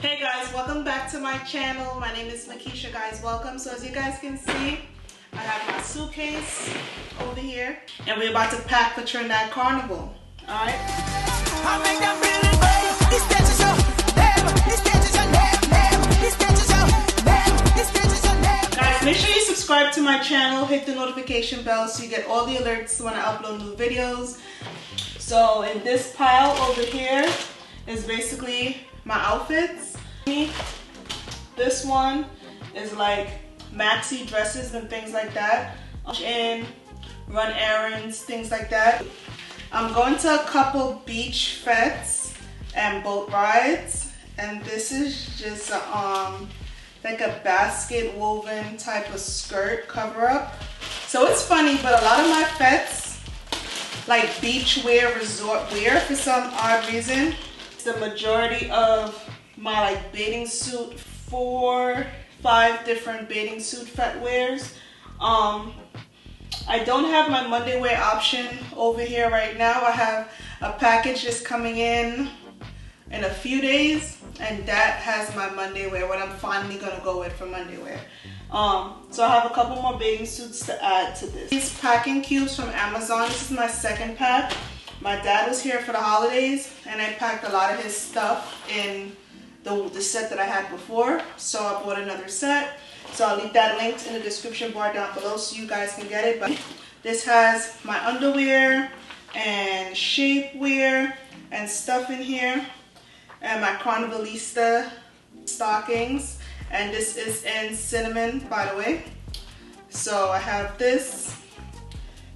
Hey guys, welcome back to my channel. My name is Mickisha, guys. Welcome. So as you guys can see, I have my suitcase over here, and we're about to pack for Trinidad Carnival. All right. Guys, make sure you subscribe to my channel, hit the notification bell so you get all the alerts when I upload new videos. So in this pile over here is basically my outfits. This one is like maxi dresses and things like that. And run errands, things like that. I'm going to a couple beach fetes and boat rides, and this is just like a basket woven type of skirt cover up. So it's funny, but a lot of my fetes, like beach wear, resort wear, for some odd reason, the majority of my like bathing suit, 4-5 different bathing suit fet wears. I don't have my Monday wear option over here right now. I have a package just coming in a few days, and that has my Monday wear, what I'm finally gonna go with for Monday wear. So I have a couple more bathing suits to add to this. These packing cubes from Amazon. This is my second pack. My dad was here for the holidays, and I packed a lot of his stuff in the set that I had before. So I bought another set. So I'll leave that linked in the description bar down below so you guys can get it. But this has my underwear and shapewear and stuff in here, and my Carnivalista stockings. And this is in cinnamon, by the way. So I have this.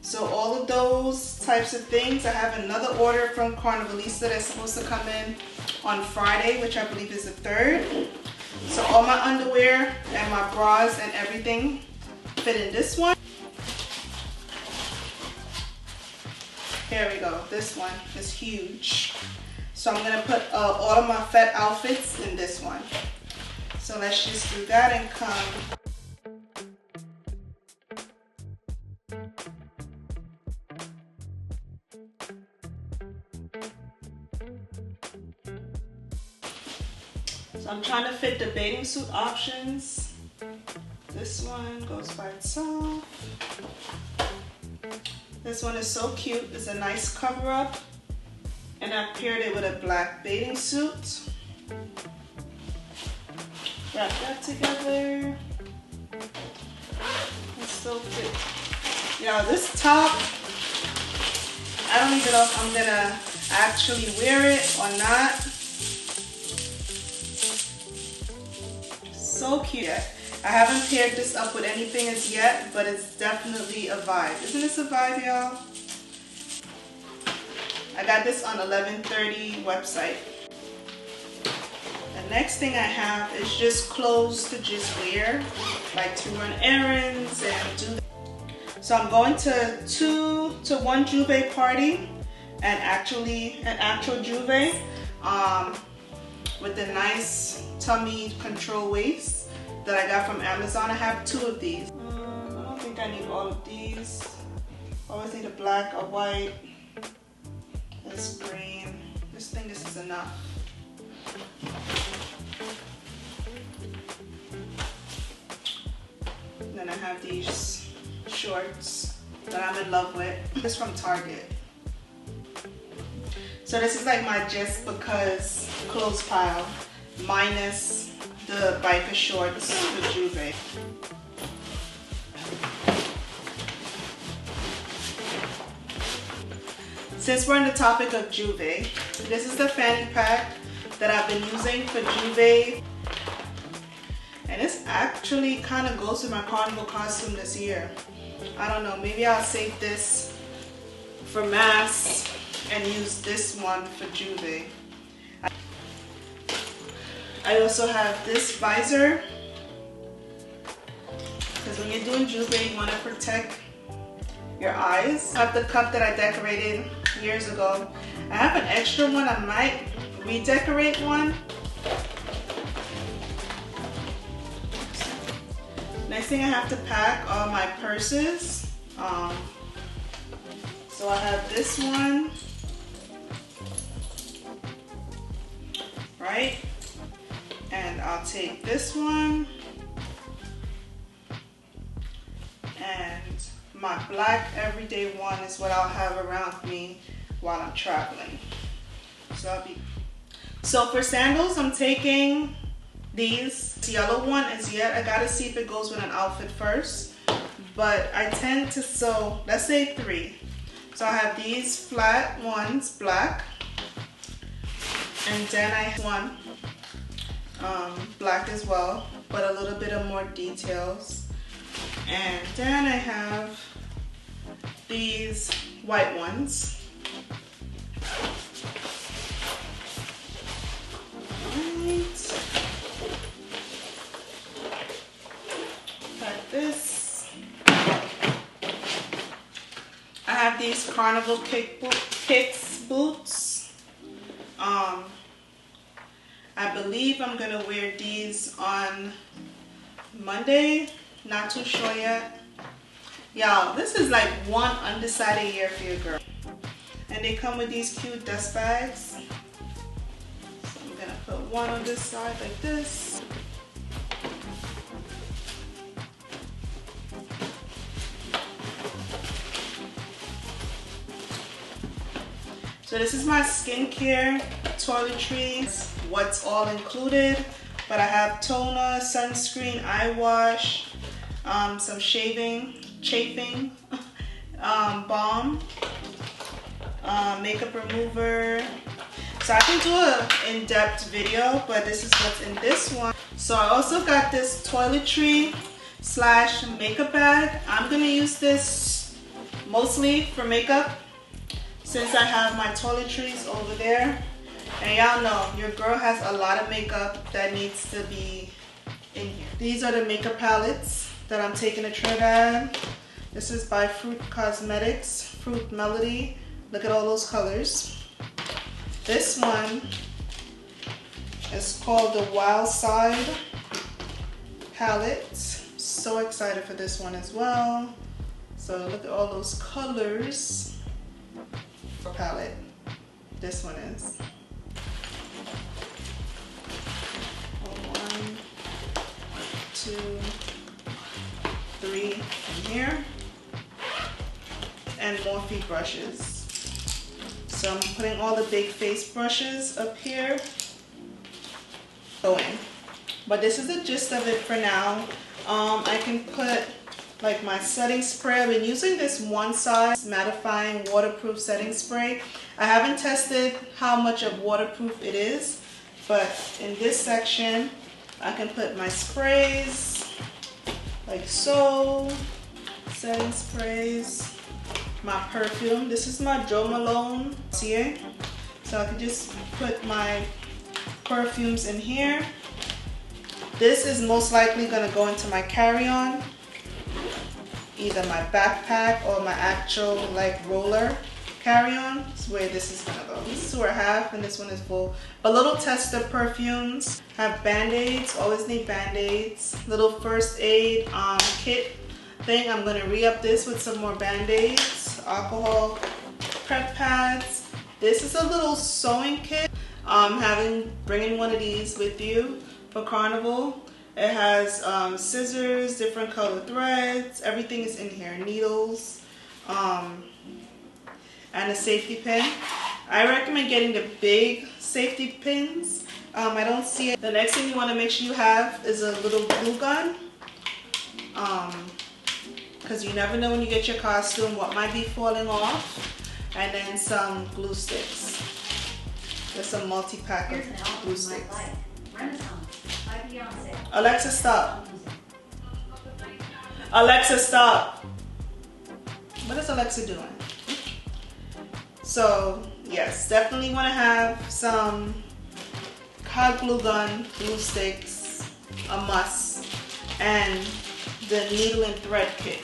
So all of those types of things. I have another order from Carnivalista that's supposed to come in on Friday, which I believe is the 3rd. So all my underwear and my bras and everything fit in this one. Here we go. This one is huge. So I'm going to put all of my fet outfits in this one. So let's just do that and come. So I'm trying to fit the bathing suit options. This one goes by itself. This one is so cute. It's a nice cover up. And I paired it with a black bathing suit. Wrap that together. It's so cute. Now this top, I don't even know if I'm gonna actually wear it or not. So cute. I haven't paired this up with anything as yet, but it's definitely a vibe. Isn't this a vibe, y'all? I got this on 1130 website. The next thing I have is just clothes to just wear, like to run errands and do. So I'm going to one Juve party, and actually an actual Juve, with the nice tummy control waist that I got from Amazon. I have 2 of these. I don't think I need all of these. I always need a black, a white, this green. This is enough. And then I have these shorts that I'm in love with. This is from Target. So this is like my just because clothes pile, minus the biker shorts with Juve. Since we're on the topic of Juve, this is the fanny pack that I've been using for Juve. And this actually kind of goes with my carnival costume this year. I don't know, maybe I'll save this for mass and use this one for Juve. I also have this visor, because when you're doing Juve, you want to protect your eyes. I have the cup that I decorated years ago. I have an extra one. I might redecorate one. Next thing I have to pack are my purses. So I have this one, right? I'll take this one and my black everyday one is what I'll have around me while I'm traveling. So for sandals, I'm taking these. This yellow one is yet. I gotta see if it goes with an outfit first. But I tend to sew, let's say 3. So I have these flat ones, black. And then I have one black as well, but a little bit of more details. And then I have these white ones. Right. Like this. I have these Carnival kicks boots. I believe I'm gonna wear these on Monday. Not too sure yet. Y'all, this is like one undecided year for your girl. And they come with these cute dust bags. So I'm gonna put one on this side like this. So this is my skincare, toiletries, what's all included. But I have toner, sunscreen, eye wash, some chafing balm, makeup remover. So I can do an in-depth video, but this is what's in this one. So I also got this toiletry slash makeup bag. I'm gonna use this mostly for makeup since I have my toiletries over there. And y'all know your girl has a lot of makeup that needs to be in here. These are the makeup palettes that I'm taking to Trinidad. This is by Fruit Cosmetics, Fruit Melody. Look at all those colors. This one is called the Wild Side palette. So excited for this one as well. So look at all those colors. Palette. This one is. 1, 2, 3 in here. And more feet brushes. So I'm putting all the big face brushes up here. Going. But this is the gist of it for now. I can put like my setting spray. I've been using this one size mattifying waterproof setting spray. I haven't tested how much of waterproof it is, but in this section I can put my sprays like so, setting sprays, my perfume. This is my Jo Malone here. So I can just put my perfumes in here. This is most likely going to go into my carry-on, either my backpack or my actual like roller carry-on. Is where this is gonna go. These two are half and this one is full. A little tester perfumes. Have band-aids, always need band-aids. Little first aid kit thing. I'm gonna re-up this with some more band-aids. Alcohol, prep pads. This is a little sewing kit. Bringing one of these with you for Carnival. It has scissors, different color threads, everything is in here, needles, and a safety pin. I recommend getting the big safety pins. I don't see it. The next thing you want to make sure you have is a little glue gun, because you never know when you get your costume what might be falling off, and then some glue sticks. There's a multi-pack of glue sticks. Alexa, stop. Alexa, stop. What is Alexa doing? So, yes, definitely want to have some hot glue gun, glue sticks, a must, and the needle and thread kit.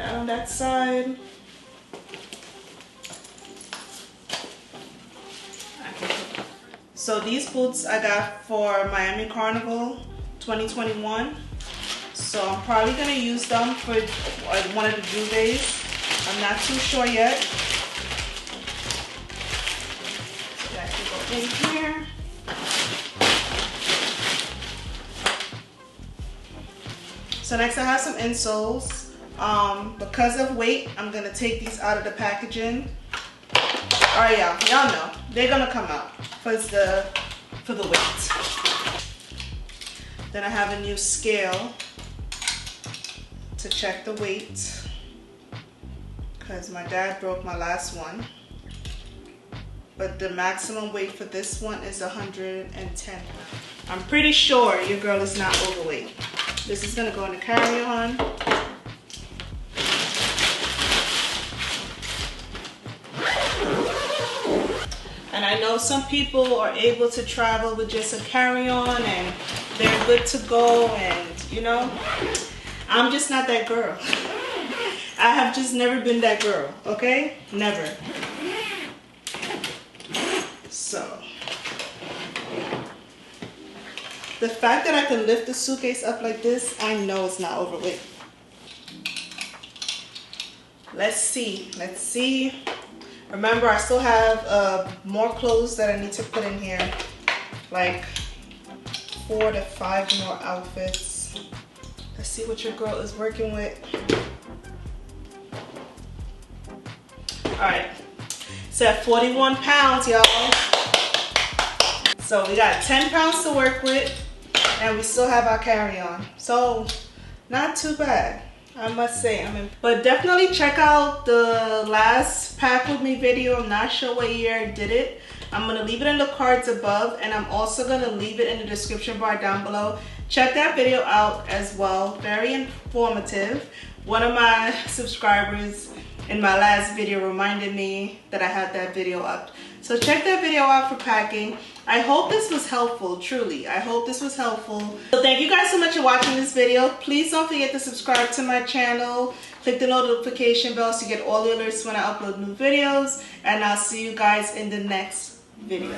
On that side. So these boots I got for Miami Carnival 2021. So I'm probably gonna use them for one of the duvets. I'm not too sure yet. So that can go in here. So next I have some insoles. Because of weight, I'm gonna take these out of the packaging. Alright, y'all know they're gonna come out for the weight. Then I have a new scale to check the weight because my dad broke my last one. But the maximum weight for this one is 110. I'm pretty sure your girl is not overweight. This is gonna go in the carry-on. And I know some people are able to travel with just a carry-on and they're good to go, and you know, I'm just not that girl. I have just never been that girl, okay? Never. So, the fact that I can lift the suitcase up like this, I know it's not overweight. Let's see. Let's see. Remember, I still have more clothes that I need to put in here, like 4 to 5 more outfits. Let's see what your girl is working with. All right, so at 41 pounds, y'all. So we got 10 pounds to work with, and we still have our carry-on. So not too bad, I must say. But definitely check out the last pack with me video. I'm not sure what year I did it. I'm gonna leave it in the cards above, and I'm also gonna leave it in the description bar down below. Check that video out as well. Very informative. One of my subscribers in my last video reminded me that I had that video up. So check that video out for packing. I hope this was helpful, truly. I hope this was helpful. So thank you guys so much for watching this video. Please don't forget to subscribe to my channel. Click the notification bell so you get all the alerts when I upload new videos. And I'll see you guys in the next video.